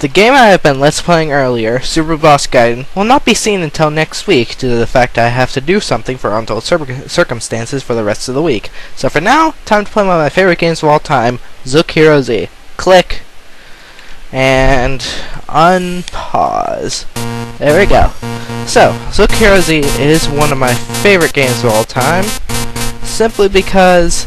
The game I have been Let's Playing earlier, Super Boss Gaiden, will not be seen until next week due to the fact I have to do something for untold circumstances for the rest of the week. So for now, time to play one of my favorite games of all time, Zook Hero Z. Click, and unpause. There we go. So, Zook Hero Z is one of my favorite games of all time, simply because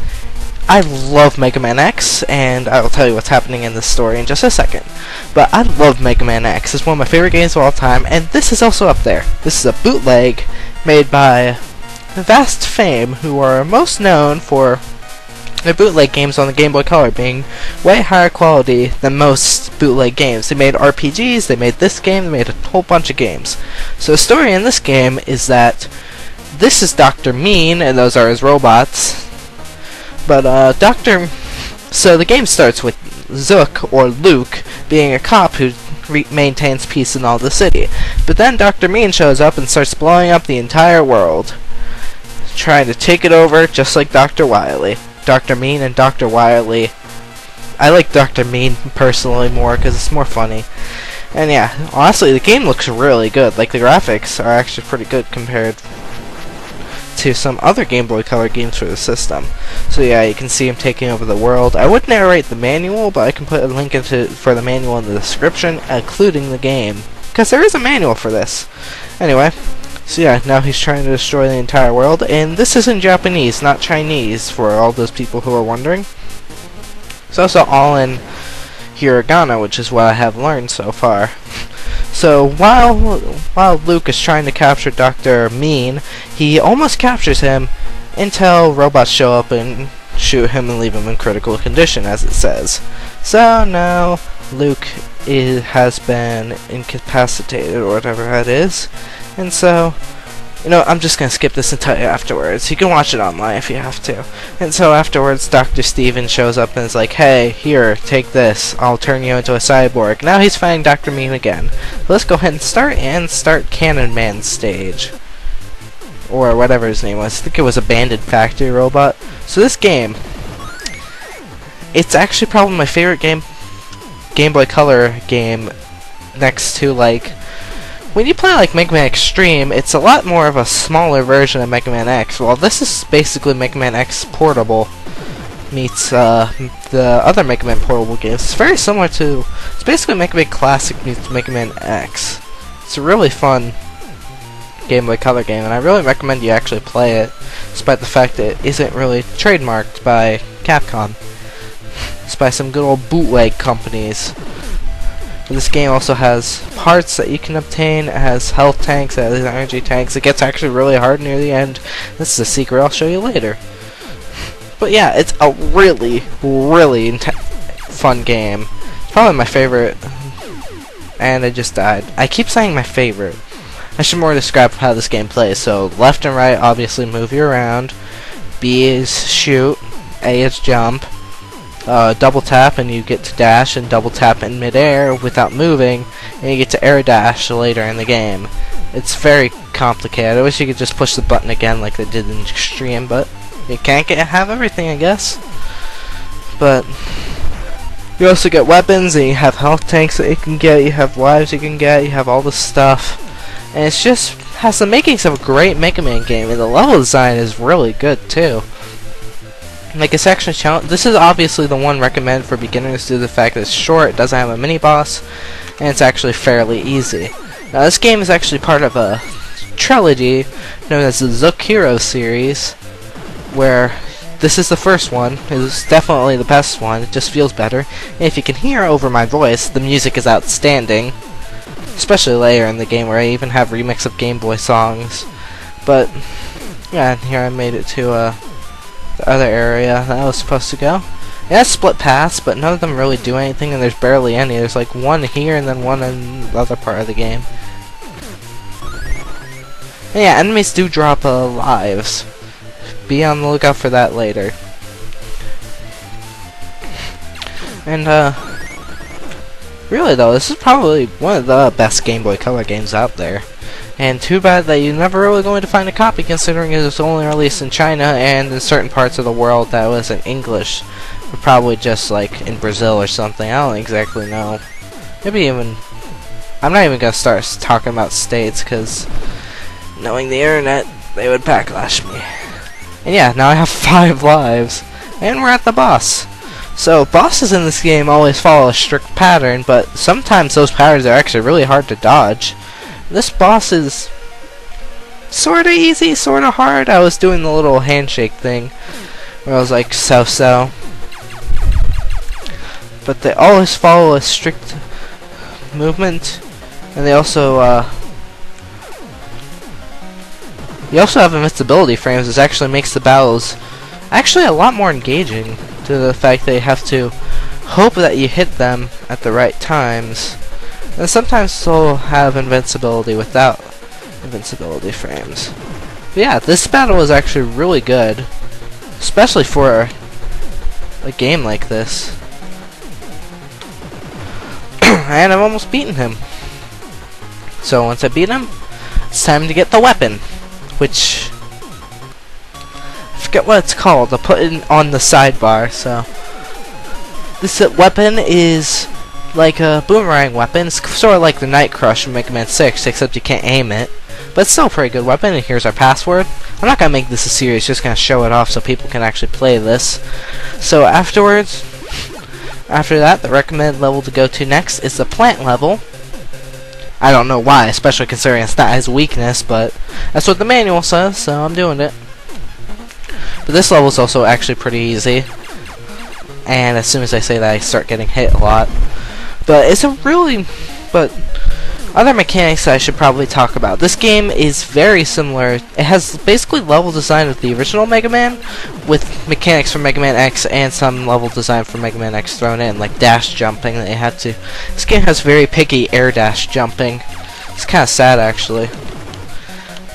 I love Mega Man X, and I will tell you what's happening in this story in just a second. But I love Mega Man X. It's one of my favorite games of all time, and this is also up there. This is a bootleg made by vast fame, who are most known for their bootleg games on the Game Boy Color being way higher quality than most bootleg games. They made RPGs, they made this game, they made a whole bunch of games. So the story in this game is that this is Dr. Mean, and those are his robots. But, so the game starts with Zook, or Luke, being a cop who maintains peace in all the city. But then Dr. Mean shows up and starts blowing up the entire world, trying to take it over just like Dr. Wily. Dr. Mean and Dr. Wily. I like Dr. Mean personally more because it's more funny. And yeah, honestly, the game looks really good. Like, the graphics are actually pretty good compared to some other Game Boy Color games for the system. So yeah, you can see him taking over the world. I would narrate the manual, but I can put a link for the manual in the description, including the game, because there is a manual for this. Anyway, so yeah, now he's trying to destroy the entire world, and this is in Japanese, not Chinese, for all those people who are wondering. It's also all in hiragana, which is what I have learned so far. So while Luke is trying to capture Dr. Mean, he almost captures him until robots show up and shoot him and leave him in critical condition, as it says. So now Luke has been incapacitated, or whatever that is, and so, you know, I'm just gonna skip this and tell you afterwards. You can watch it online if you have to. And so afterwards, Dr. Steven shows up and is like, "Hey, here, take this. I'll turn you into a cyborg." Now he's fighting Dr. Mean again. Let's go ahead and start Cannon Man's stage, or whatever his name was. I think it was Abandoned Factory Robot. So this game, it's actually probably my favorite Game Boy Color game, next to, like, when you play like Mega Man Extreme, it's a lot more of a smaller version of Mega Man X. Well, this is basically Mega Man X Portable meets the other Mega Man Portable games. It's very similar to, it's basically Mega Man Classic meets Mega Man X. It's a really fun Game Boy Color game, and I really recommend you actually play it, despite the fact that it isn't really trademarked by Capcom. It's by some good old bootleg companies. But this game also has parts that you can obtain. It has health tanks, it has energy tanks. It gets actually really hard near the end. This is a secret I'll show you later. But yeah, it's a really, really fun game. It's probably my favorite. And I just died. I keep saying my favorite. I should more describe how this game plays. So left and right obviously move you around. B is shoot. A is jump. Double tap and you get to dash, and double tap in midair without moving, and you get to air dash later in the game. It's very complicated. I wish you could just push the button again like they did in Extreme, but you can't have everything, I guess. But you also get weapons, and you have health tanks that you can get, you have lives you can get, you have all this stuff. And it's just has the makings of a great Mega Man game, and the level design is really good too. Like, it's actually this is obviously the one recommended for beginners due to the fact that it's short, it doesn't have a mini boss, and it's actually fairly easy. Now, this game is actually part of a trilogy known as the Zook Hero series, where this is the first one. It's definitely the best one. It just feels better. And if you can hear over my voice, the music is outstanding, especially later in the game, where I even have remix of Game Boy songs. But yeah, here I made it to the other area that I was supposed to go. It has split paths, but none of them really do anything, and there's barely any. There's like one here and then one in the other part of the game. And yeah, enemies do drop lives. Be on the lookout for that later. And really though, this is probably one of the best Game Boy Color games out there. And too bad that you're never really going to find a copy, considering it was only released in China and in certain parts of the world that was in English. Or probably just like in Brazil or something. I don't exactly know. Maybe even... I'm not even gonna start talking about states, because knowing the internet, they would backlash me. And yeah, now I have 5 lives, and we're at the boss. So, bosses in this game always follow a strict pattern, but sometimes those patterns are actually really hard to dodge. This boss is sorta easy, sorta hard. I was doing the little handshake thing, where I was like, so-so. But they always follow a strict movement, and they also, you also have invincibility frames, which actually makes the battles actually a lot more engaging, to the fact that you have to hope that you hit them at the right times. And sometimes they'll have invincibility without invincibility frames. But yeah, this battle is actually really good, especially for a game like this. And I've almost beaten him. So once I beat him, it's time to get the weapon, which I forget what it's called. I'll put it on the sidebar. So this weapon is like a boomerang weapon. It's sort of like the Night Crush from Mega Man 6, except you can't aim it. But it's still a pretty good weapon, and here's our password. I'm not going to make this a series, just going to show it off so people can actually play this. So afterwards, after that, the recommended level to go to next is the plant level. I don't know why, especially considering it's not his weakness, but that's what the manual says, so I'm doing it. But this level is also actually pretty easy, and as soon as I say that, I start getting hit a lot. But it's a really... other mechanics that I should probably talk about. This game is very similar. It has basically level design of the original Mega Man, with mechanics from Mega Man X and some level design from Mega Man X thrown in, like dash jumping that you had to. This game has very picky air dash jumping. It's kind of sad, actually.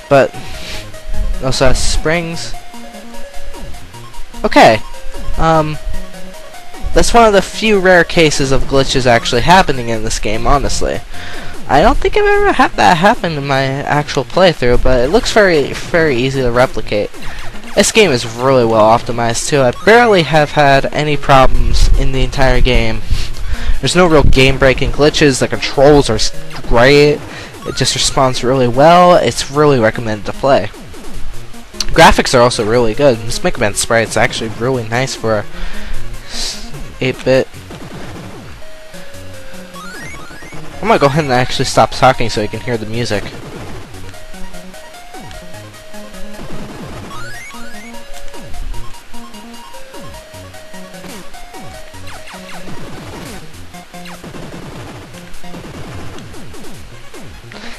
But it also has springs. Okay. That's one of the few rare cases of glitches actually happening in this game, honestly. I don't think I've ever had that happen in my actual playthrough, but it looks very, very easy to replicate. This game is really well optimized too. I barely have had any problems in the entire game. There's no real game-breaking glitches. The controls are great. It just responds really well. It's really recommended to play. Graphics are also really good. This Mega Man sprite is actually really nice for 8-bit. I'm gonna go ahead and actually stop talking so you can hear the music.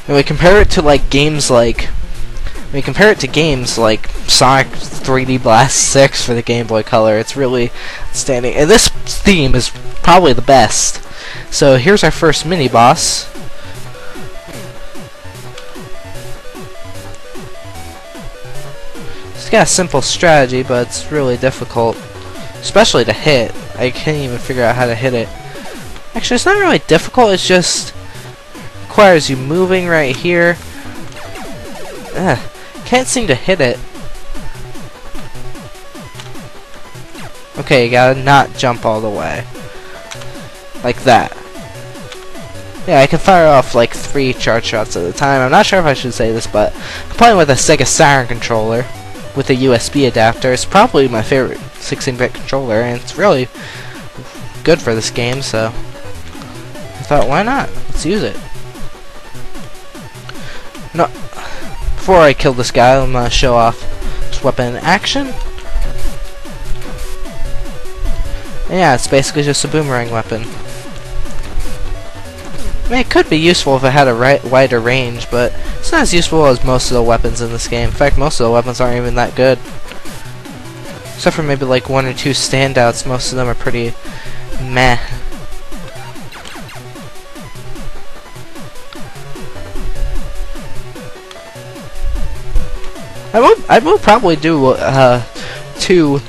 And we compare it to games like Sonic 3D Blast 6 for the Game Boy Color. It's really outstanding. And this theme is probably the best. So here's our first mini-boss. It's got a simple strategy, but it's really difficult, especially to hit. I can't even figure out how to hit it. Actually, it's not really difficult, it's just requires you moving right here. Can't seem to hit it. Okay, you gotta not jump all the way. Like that. Yeah, I can fire off like 3 charge shots at a time. I'm not sure if I should say this, but I'm playing with a Sega Saturn controller with a USB adapter. It's probably my favorite 16-bit controller, and it's really good for this game, so I thought, why not? Let's use it. No, before I kill this guy, I'm gonna show off this weapon in action. And yeah, it's basically just a boomerang weapon. I mean, it could be useful if it had a wider range, but it's not as useful as most of the weapons in this game. In fact, most of the weapons aren't even that good. Except for maybe like 1 or 2 standouts, most of them are pretty meh. I will probably do 2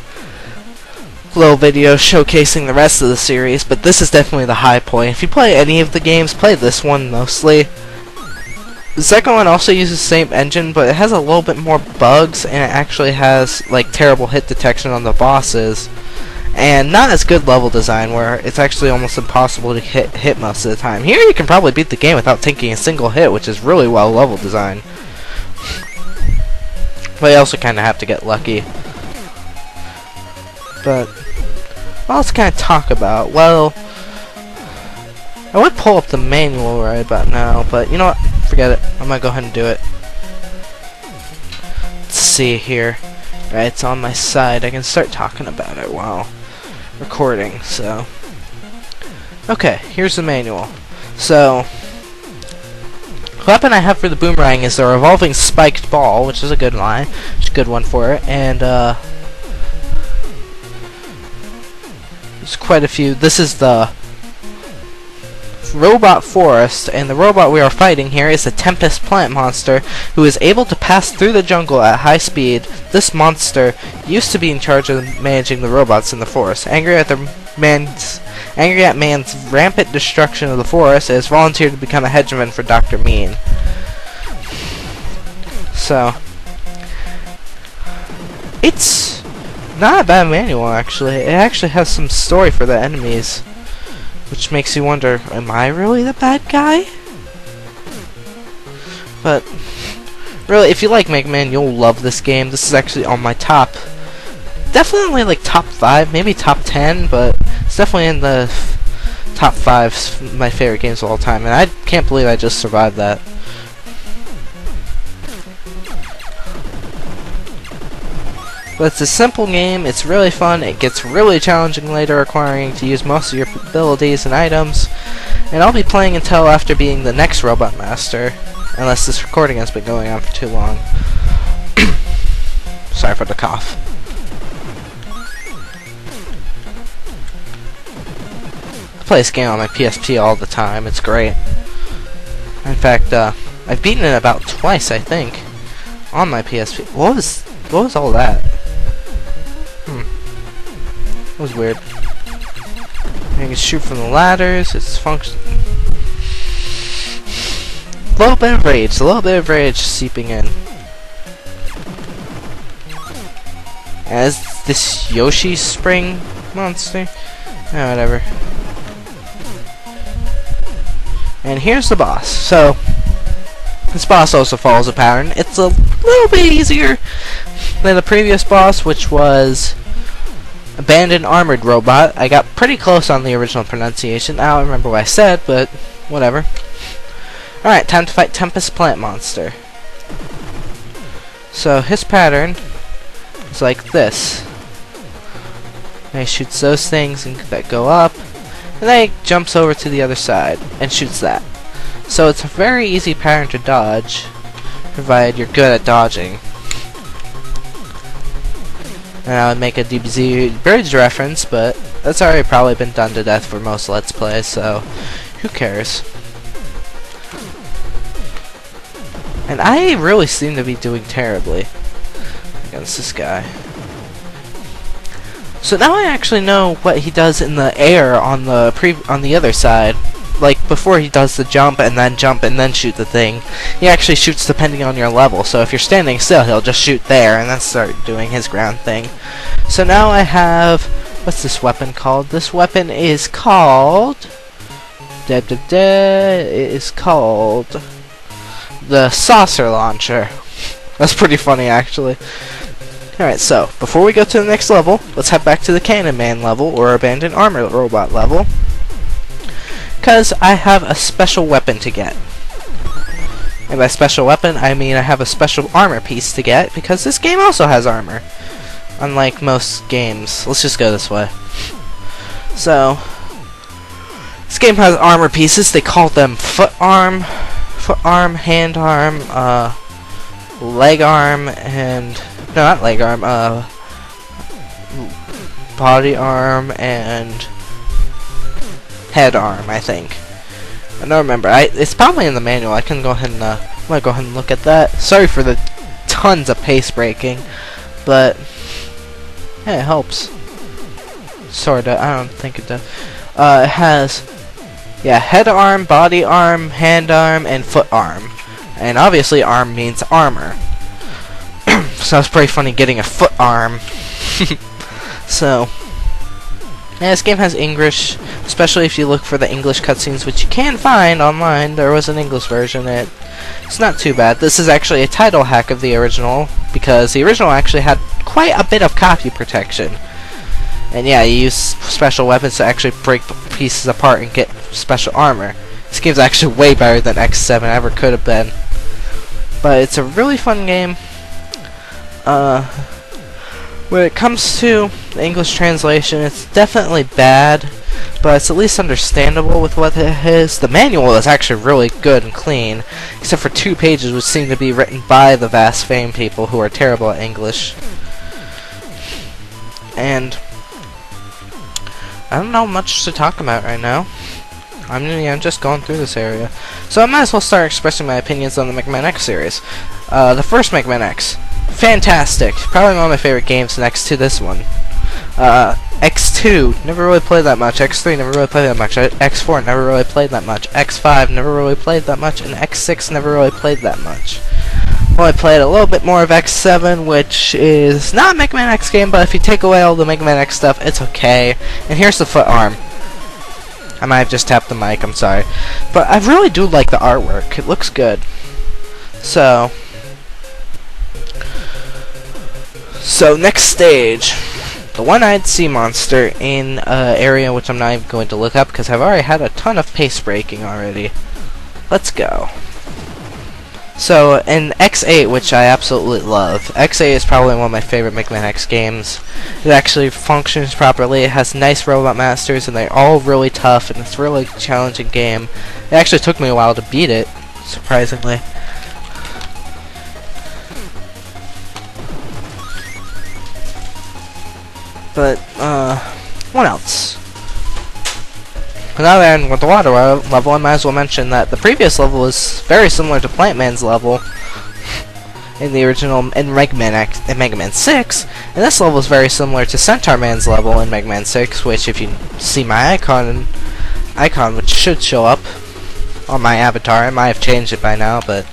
little videos showcasing the rest of the series, but this is definitely the high point. If you play any of the games, play this one mostly. The second one also uses the same engine, but it has a little bit more bugs, and it actually has like terrible hit detection on the bosses. and not as good level design, where it's actually almost impossible to hit most of the time. Here you can probably beat the game without taking a single hit, which is really well level designed. But you also kind of have to get lucky. But what else can I talk about? Well, I would pull up the manual right about now, but you know what? Forget it. I'm gonna go ahead and do it. Let's see here. Right, it's on my side. I can start talking about it while recording. So, okay, here's the manual. So, the weapon I have for the boomerang is the revolving spiked ball, which is a good line. It's a good one for it. And there's quite a few. This is the robot forest, and the robot we are fighting here is the Tempest plant monster, who is able to pass through the jungle at high speed. This monster used to be in charge of managing the robots in the forest. Angry at man's rampant destruction of the forest, it has volunteered to become a hegemon for Dr. Mean. So, it's not a bad manual, actually. It actually has some story for the enemies, which makes you wonder, am I really the bad guy? But, really, if you like Mega Man, you'll love this game. This is actually on my top, definitely like top 5, maybe top 10, but it's definitely in the top 5 my favorite games of all time, and I can't believe I just survived that. But it's a simple game, it's really fun, it gets really challenging later, requiring to use most of your abilities and items, and I'll be playing until after being the next Robot Master, unless this recording has been going on for too long. Sorry for the cough. I play this game on my PSP all the time, it's great. In fact, I've beaten it about twice, I think, on my PSP. What was all that? It was weird. You can shoot from the ladders. It's function. A little bit of rage seeping in. As this Yoshi spring monster. Oh, whatever. And here's the boss. So, this boss also follows a pattern. It's a little bit easier than the previous boss, which was Abandoned Armored Robot. I got pretty close on the original pronunciation. I don't remember what I said, but whatever. Alright, time to fight Tempest Plant Monster. So his pattern is like this. And he shoots those things that go up, and then he jumps over to the other side and shoots that. So it's a very easy pattern to dodge, provided you're good at dodging. And I would make a DBZ Bridge reference, but that's already probably been done to death for most Let's Plays, so who cares? And I really seem to be doing terribly against this guy. So now I actually know what he does in the air on the other side. Like, before he does the jump and then shoot the thing, he actually shoots depending on your level. So if you're standing still, he'll just shoot there and then start doing his ground thing. So now I have, what's this weapon called? This weapon is called, it is called the Saucer Launcher. That's pretty funny, actually. Alright, so before we go to the next level, let's head back to the Cannon Man level, or Abandoned Armor Robot level, because I have a special weapon to get. And by special weapon, I mean I have a special armor piece to get, because this game also has armor. Unlike most games. Let's just go this way. So, this game has armor pieces. They call them foot arm, hand arm, leg arm, and... no, not leg arm, body arm, and head arm, I think. I don't remember. It's probably in the manual. I can go ahead and I'm gonna go ahead and look at that. Sorry for the tons of pace breaking, but yeah, it helps. Sorta. I don't think it does. It has, yeah, head arm, body arm, hand arm, and foot arm. And obviously, arm means armor. So it's pretty funny getting a foot arm. So, And this game has English, especially if you look for the English cutscenes, which you can find online. There was an English version. It's not too bad. This is actually a title hack of the original, because the original actually had quite a bit of copy protection. And yeah, you use special weapons to actually break the pieces apart and get special armor. This game's actually way better than X7 ever could have been. But it's a really fun game. When it comes to the English translation, it's definitely bad, but it's at least understandable with what it is. The manual is actually really good and clean, except for 2 pages which seem to be written by the vast fame people who are terrible at English. And I don't know much to talk about right now. I'm just going through this area. So I might as well start expressing my opinions on the Mega Man X series. The first Mega Man X. Fantastic. Probably one of my favorite games next to this one. X2, never really played that much. X3, never really played that much. X4, never really played that much. X5, never really played that much. And X6, never really played that much. Only played a little bit more of X7, which is not a Mega Man X game, but if you take away all the Mega Man X stuff, it's okay. And here's the foot arm. I might have just tapped the mic, I'm sorry. But I really do like the artwork. It looks good. So next stage. The one-eyed sea monster in an area which I'm not even going to look up because I've already had a ton of pace breaking already. Let's go. So in X8, which I absolutely love, X8 is probably one of my favorite Mega Man X games. It actually functions properly, it has nice robot masters, and they're all really tough, and it's a really challenging game. It actually took me a while to beat it, surprisingly. But, what else? Now then, with the water level, I might as well mention that the previous level was very similar to Plant Man's level in the original, in Mega Man 6, and this level is very similar to Centaur Man's level in Mega Man 6, which if you see my icon which should show up on my avatar, I might have changed it by now, but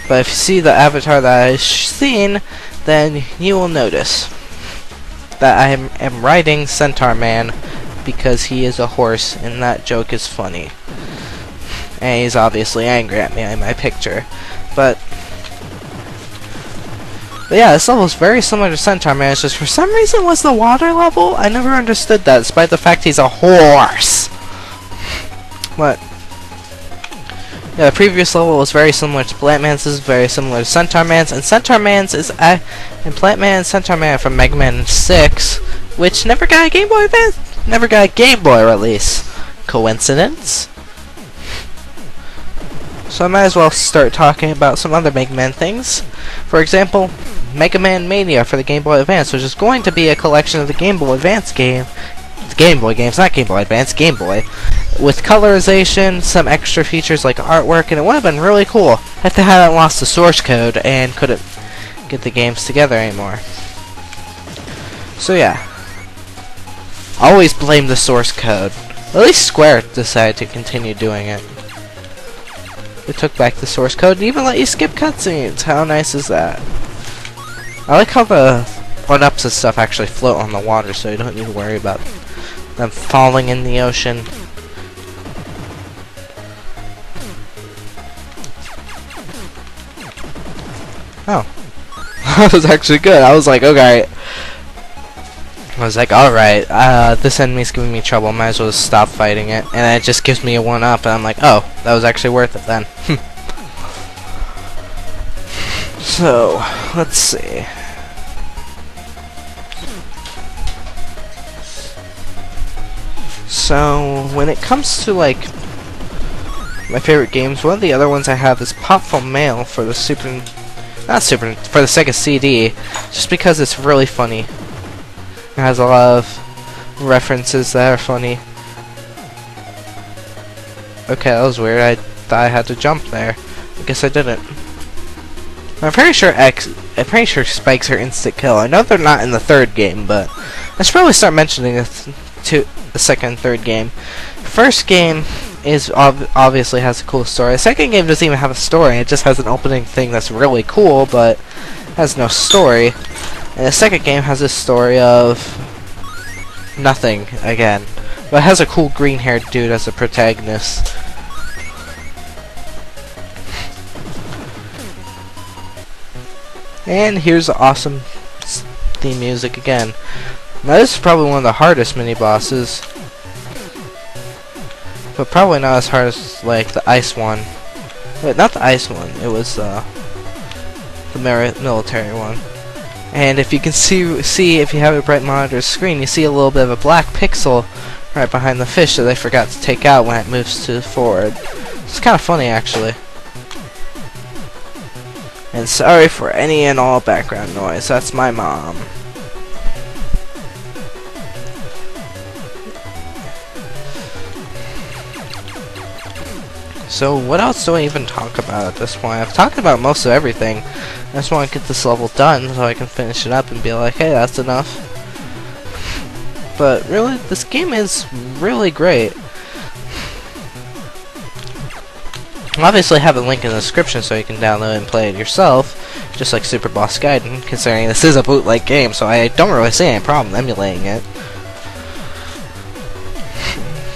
if you see the avatar that I've seen, then you will notice that I am riding Centaur Man because he is a horse, and that joke is funny. And he's obviously angry at me in my picture. But yeah, this level is very similar to Centaur Man. It's just for some reason was the water level. I never understood that, despite the fact he's a horse. But yeah, the previous level was very similar to Plant Man's. This is very similar to Centaur Man's, and Centaur Man's is and Plant Man and Centaur Man from Mega Man 6, which never got a Game Boy Advance. Never got a Game Boy release. Coincidence? So I might as well start talking about some other Mega Man things. For example, Mega Man Mania for the Game Boy Advance, which is going to be a collection of the Game Boy Advance games, not Game Boy Advance, Game Boy, with colorization, some extra features like artwork, and it would have been really cool if they hadn't lost the source code and couldn't get the games together anymore. So yeah. Always blame the source code. At least Square decided to continue doing it. They took back the source code and even let you skip cutscenes. How nice is that? I like how the one-ups and stuff actually float on the water, so you don't need to worry about them falling in the ocean. Oh. That was actually good. I was like, okay. Alright, this enemy's giving me trouble, might as well just stop fighting it. And it just gives me a 1-up, and I'm like, oh, that was actually worth it then. So, let's see. So, when it comes to, like, my favorite games, one of the other ones I have is Popful Mail for the for the Sega CD, just because it's really funny. It has a lot of references that are funny. Okay, that was weird. I thought I had to jump there. I guess I didn't. I'm pretty sure spikes are instant kill. I know they're not in the third game, but I should probably start mentioning it to the second and third game. The first game is obviously has a cool story. The second game doesn't even have a story. It just has an opening thing that's really cool, but has no story. And the second game has a story of nothing again. But it has a cool green-haired dude as a protagonist. And here's the awesome theme music again. Now this is probably one of the hardest mini-bosses. But probably not as hard as like the ice one. Wait, not the ice one. It was the military one. And if you can see if you have a bright monitor screen, you see a little bit of a black pixel right behind the fish that they forgot to take out when it moves to forward. It's kind of funny actually. And sorry for any and all background noise. That's my mom. So what else do I even talk about at this point? I've talked about most of everything. I just want to get this level done so I can finish it up and be like, hey, that's enough. But really, this game is really great. I'll obviously have a link in the description so you can download and play it yourself, just like Super Boss Gaiden, considering this is a bootleg game, so I don't really see any problem emulating it.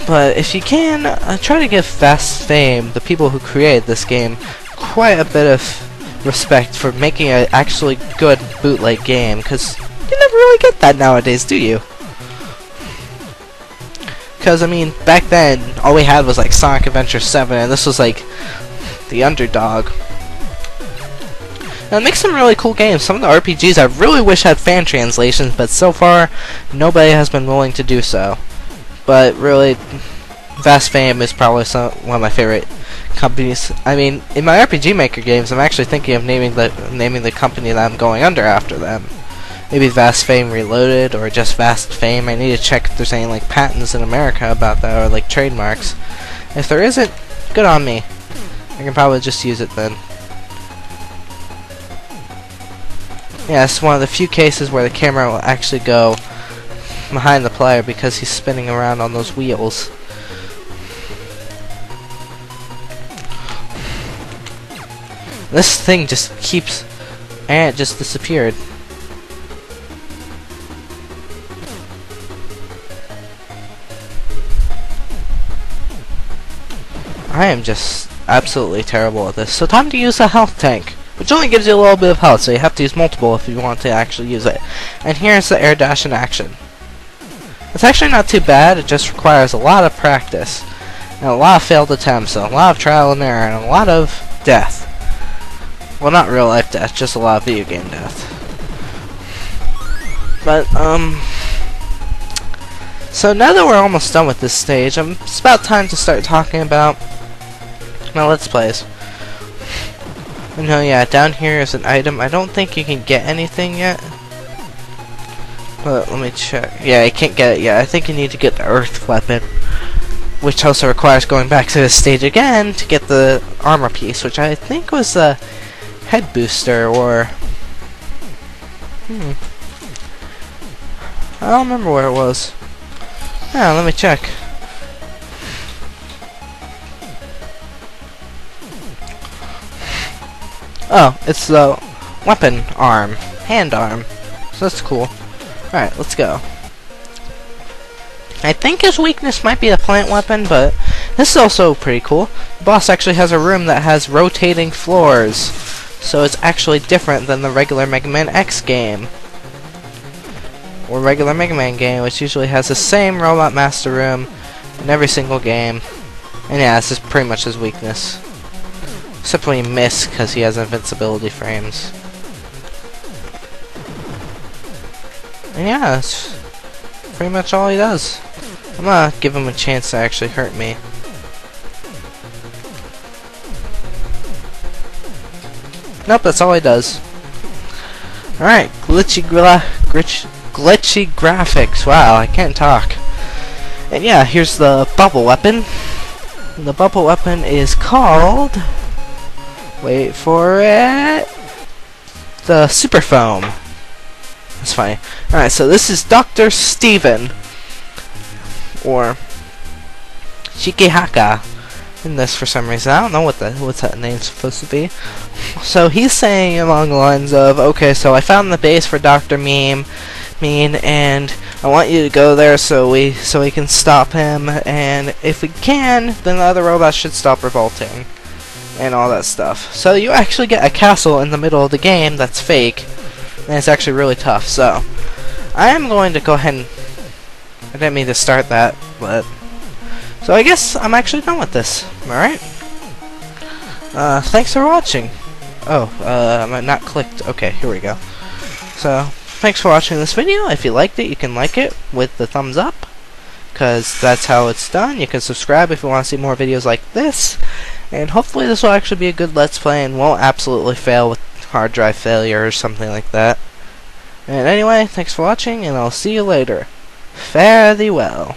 But if you can, try to give Fast Fame, the people who created this game, quite a bit of respect for making an actually good bootleg game, because you never really get that nowadays, do you? Because, I mean, back then, all we had was like Sonic Adventure 7, and this was like the underdog. And it makes some really cool games. Some of the RPGs I really wish had fan translations, but so far, nobody has been willing to do so. But really, Fast Fame is probably one of my favorite companies. I mean, in my RPG Maker games, I'm actually thinking of naming the company that I'm going under after them. Maybe Fast Fame Reloaded, or just Fast Fame. I need to check if there's any like patents in America about that, or like trademarks. If there isn't, good on me. I can probably just use it then. Yeah, it's one of the few cases where the camera will actually go behind the player because he's spinning around on those wheels. This thing just keeps, and it just disappeared. I am just absolutely terrible at this. So time to use a health tank, which only gives you a little bit of health, so you have to use multiple if you want to actually use it. And here's the air dash in action. It's actually not too bad, it just requires a lot of practice, and a lot of failed attempts, and a lot of trial and error, and a lot of death. Well, not real life death, just a lot of video game death. But, so now that we're almost done with this stage, it's about time to start talking about my Let's Plays. And yeah, down here is an item. I don't think you can get anything yet. But let me check. Yeah, I can't get it yet. I think you need to get the Earth weapon, which also requires going back to this stage again to get the armor piece, which I think was the head booster, or I don't remember where it was. Yeah, let me check. Oh, it's the weapon arm, hand arm. So that's cool. Alright, let's go. I think his weakness might be a plant weapon, but this is also pretty cool. The boss actually has a room that has rotating floors, so it's actually different than the regular Mega Man X game. Or regular Mega Man game, which usually has the same Robot Master Room in every single game. And yeah, this is pretty much his weakness. Except when he misses, because he has invincibility frames. And yeah, that's pretty much all he does. I'm gonna give him a chance to actually hurt me. Nope, that's all he does. Alright, glitchy graphics. Wow, I can't talk. And yeah, here's the bubble weapon. And the bubble weapon is called, wait for it, the Super Foam. That's funny. Alright, so this is Dr. Steven, or Shikihaka in this for some reason. I don't know what that name's supposed to be. So he's saying along the lines of, okay, so I found the base for Dr. Mean, and I want you to go there so we can stop him, and if we can, then the other robots should stop revolting and all that stuff. So you actually get a castle in the middle of the game that's fake, and it's actually really tough. So I am going to go ahead and, I didn't mean to start that, but so I guess I'm actually done with this. Alright? Thanks for watching. Oh, I'm not clicked. Okay, here we go. So, thanks for watching this video. If you liked it, you can like it with the thumbs up, because that's how it's done. You can subscribe if you want to see more videos like this, and hopefully this will actually be a good Let's Play and won't absolutely fail with hard drive failure or something like that. And anyway, thanks for watching, and I'll see you later. Fare thee well.